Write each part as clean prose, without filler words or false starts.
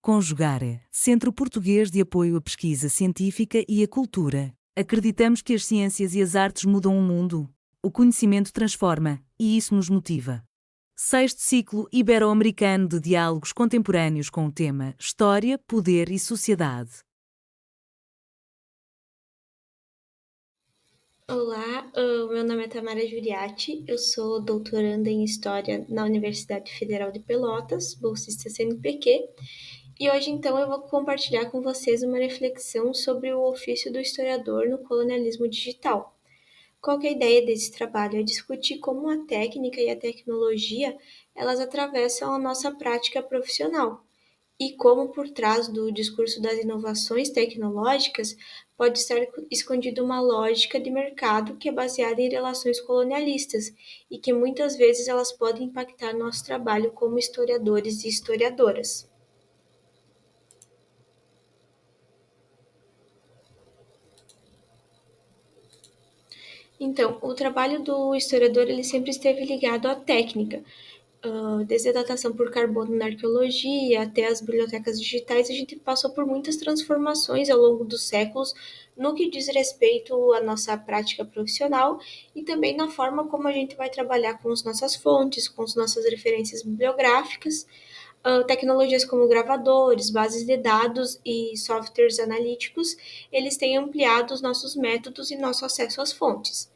Conjugare, Centro Português de Apoio à Pesquisa Científica e à Cultura. Acreditamos que as ciências e as artes mudam o mundo. O conhecimento transforma, e isso nos motiva. Sexto ciclo ibero-americano de diálogos contemporâneos com o tema História, Poder e Sociedade. Olá, o meu nome é Tamara Juriati, eu sou doutoranda em História na Universidade Federal de Pelotas, bolsista CNPq, e hoje então eu vou compartilhar com vocês uma reflexão sobre o ofício do historiador no colonialismo digital. Qual que é a ideia desse trabalho? É discutir como a técnica e a tecnologia elas atravessam a nossa prática profissional e como por trás do discurso das inovações tecnológicas pode estar escondida uma lógica de mercado que é baseada em relações colonialistas e que muitas vezes elas podem impactar nosso trabalho como historiadores e historiadoras. Então, o trabalho do historiador ele sempre esteve ligado à técnica, desde a datação por carbono na arqueologia até as bibliotecas digitais, a gente passou por muitas transformações ao longo dos séculos no que diz respeito à nossa prática profissional e também na forma como a gente vai trabalhar com as nossas fontes, com as nossas referências bibliográficas. Tecnologias como gravadores, bases de dados e softwares analíticos, eles têm ampliado os nossos métodos e nosso acesso às fontes.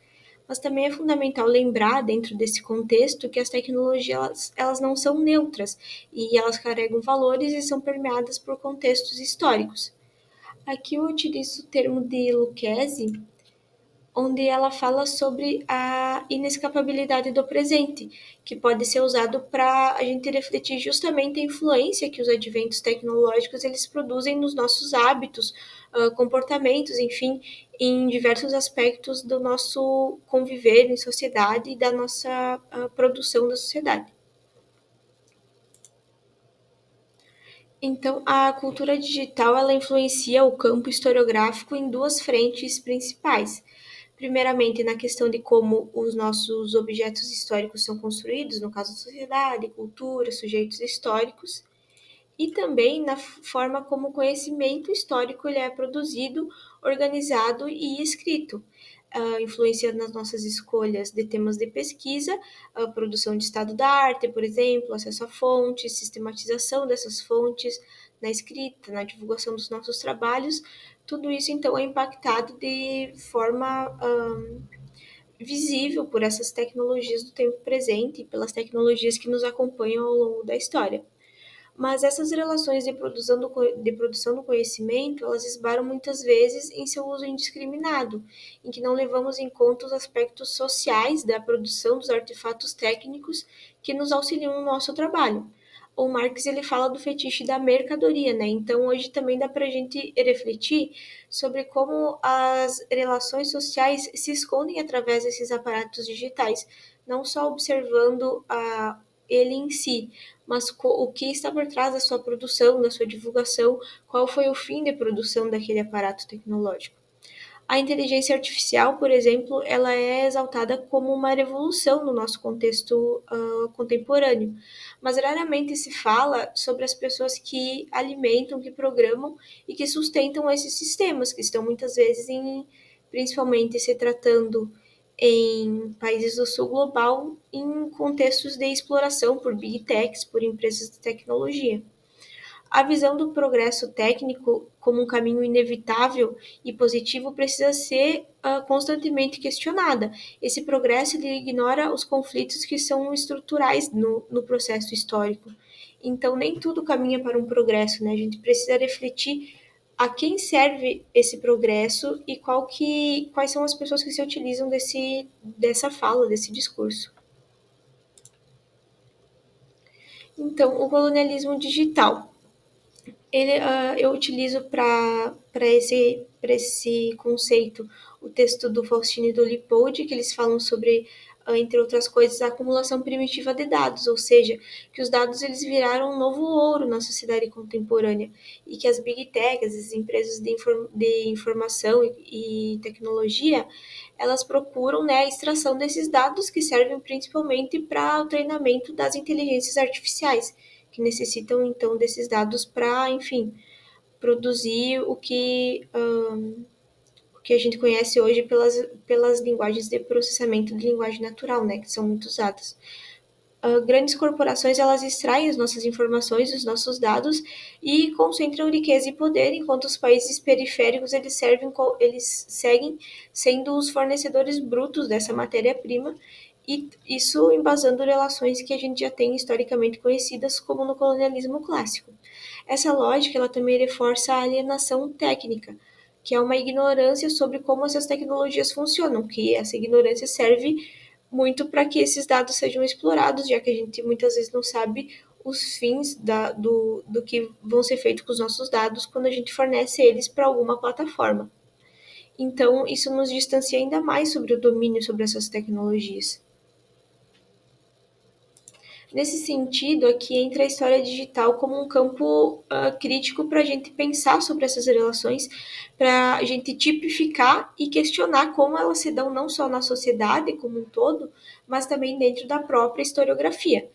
Mas também é fundamental lembrar, dentro desse contexto, que as tecnologias elas não são neutras e elas carregam valores e são permeadas por contextos históricos. Aqui eu utilizo o termo de Lucchesi, onde ela fala sobre a inescapabilidade do presente, que pode ser usado para a gente refletir justamente a influência que os adventos tecnológicos eles produzem nos nossos hábitos, comportamentos, enfim, em diversos aspectos do nosso conviver em sociedade e da nossa produção da sociedade. Então, a cultura digital ela influencia o campo historiográfico em duas frentes principais. Primeiramente, na questão de como os nossos objetos históricos são construídos, no caso, sociedade, cultura, sujeitos históricos, e também na forma como o conhecimento histórico ele é produzido, organizado e escrito, influenciando nas nossas escolhas de temas de pesquisa, a produção de estado da arte, por exemplo, acesso a fontes, sistematização dessas fontes, na escrita, na divulgação dos nossos trabalhos, tudo isso então é impactado de forma visível por essas tecnologias do tempo presente e pelas tecnologias que nos acompanham ao longo da história. Mas essas relações de produção do conhecimento, elas esbaram muitas vezes em seu uso indiscriminado, em que não levamos em conta os aspectos sociais da produção dos artefatos técnicos que nos auxiliam no nosso trabalho. O Marx ele fala do fetiche da mercadoria, né? Então hoje também dá para a gente refletir sobre como as relações sociais se escondem através desses aparatos digitais, não só observando ele em si, mas o que está por trás da sua produção, da sua divulgação, qual foi o fim de produção daquele aparato tecnológico. A inteligência artificial, por exemplo, ela é exaltada como uma revolução no nosso contexto contemporâneo, mas raramente se fala sobre as pessoas que alimentam, que programam e que sustentam esses sistemas, que estão muitas vezes principalmente se tratando em países do sul global, em contextos de exploração por big techs, por empresas de tecnologia. A visão do progresso técnico como um caminho inevitável e positivo precisa ser constantemente questionada. Esse progresso ele ignora os conflitos que são estruturais no processo histórico. Então, nem tudo caminha para um progresso, né? A gente precisa refletir a quem serve esse progresso e quais são as pessoas que se utilizam dessa fala, desse discurso. Então, o colonialismo digital. Eu utilizo para esse conceito o texto do Faustino e do Lippold, que eles falam sobre, entre outras coisas, a acumulação primitiva de dados, ou seja, que os dados eles viraram um novo ouro na sociedade contemporânea e que as big techs, as empresas de informação e tecnologia, elas procuram, né, a extração desses dados que servem principalmente para o treinamento das inteligências artificiais. que necessitam então desses dados para, enfim, produzir o que a gente conhece hoje pelas linguagens de processamento de linguagem natural, né, que são muito usadas. Grandes corporações, elas extraem as nossas informações, os nossos dados e concentram riqueza e poder, enquanto os países periféricos eles seguem sendo os fornecedores brutos dessa matéria-prima, e isso embasando relações que a gente já tem historicamente conhecidas como no colonialismo clássico. Essa lógica, ela também reforça a alienação técnica, que é uma ignorância sobre como essas tecnologias funcionam, que essa ignorância serve muito para que esses dados sejam explorados, já que a gente muitas vezes não sabe os fins do que vão ser feito com os nossos dados quando a gente fornece eles para alguma plataforma. Então, isso nos distancia ainda mais sobre o domínio sobre essas tecnologias. Nesse sentido, aqui entra a história digital como um campo crítico para a gente pensar sobre essas relações, para a gente tipificar e questionar como elas se dão não só na sociedade como um todo, mas também dentro da própria historiografia.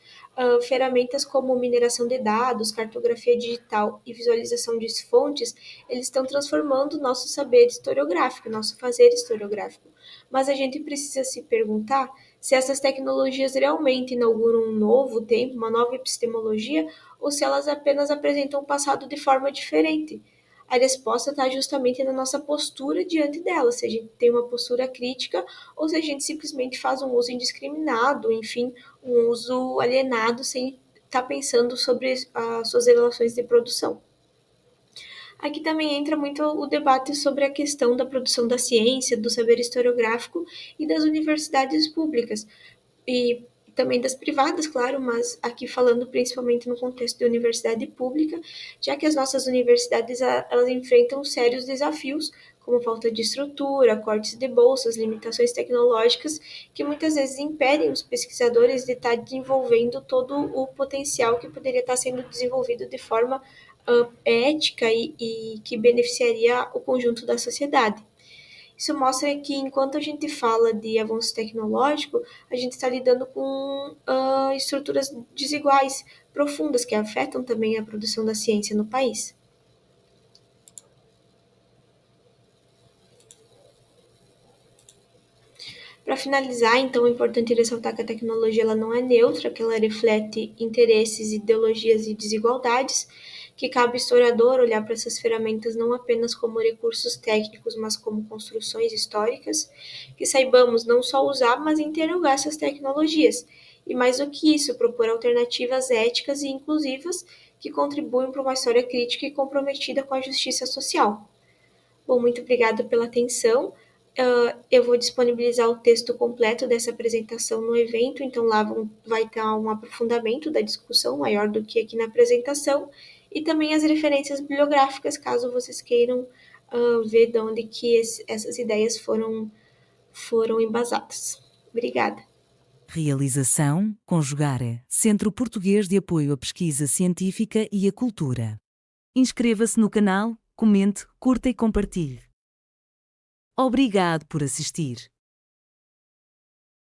Ferramentas como mineração de dados, cartografia digital e visualização de fontes, eles estão transformando o nosso saber historiográfico, nosso fazer historiográfico. Mas a gente precisa se perguntar se essas tecnologias realmente inauguram um novo tempo, uma nova epistemologia, ou se elas apenas apresentam o passado de forma diferente. A resposta está justamente na nossa postura diante delas, se a gente tem uma postura crítica ou se a gente simplesmente faz um uso indiscriminado, enfim, um uso alienado sem estar pensando sobre as suas relações de produção. Aqui também entra muito o debate sobre a questão da produção da ciência, do saber historiográfico e das universidades públicas, e também das privadas, claro, mas aqui falando principalmente no contexto de universidade pública, já que as nossas universidades elas enfrentam sérios desafios, como falta de estrutura, cortes de bolsas, limitações tecnológicas, que muitas vezes impedem os pesquisadores de estar desenvolvendo todo o potencial que poderia estar sendo desenvolvido de forma ética e que beneficiaria o conjunto da sociedade. Isso mostra que, enquanto a gente fala de avanço tecnológico, a gente está lidando com estruturas desiguais, profundas, que afetam também a produção da ciência no país. Para finalizar, então, é importante ressaltar que a tecnologia ela não é neutra, que ela reflete interesses, ideologias e desigualdades, que cabe ao historiador olhar para essas ferramentas não apenas como recursos técnicos, mas como construções históricas, que saibamos não só usar, mas interrogar essas tecnologias. E mais do que isso, propor alternativas éticas e inclusivas que contribuem para uma história crítica e comprometida com a justiça social. Bom, muito obrigada pela atenção. Eu vou disponibilizar o texto completo dessa apresentação no evento, então lá vai estar um aprofundamento da discussão maior do que aqui na apresentação, e também as referências bibliográficas, caso vocês queiram ver de onde que essas ideias foram embasadas. Obrigada. Realização: Conjugare, Centro Português de Apoio à Pesquisa Científica e à Cultura. Inscreva-se no canal, comente, curta e compartilhe. Obrigado por assistir.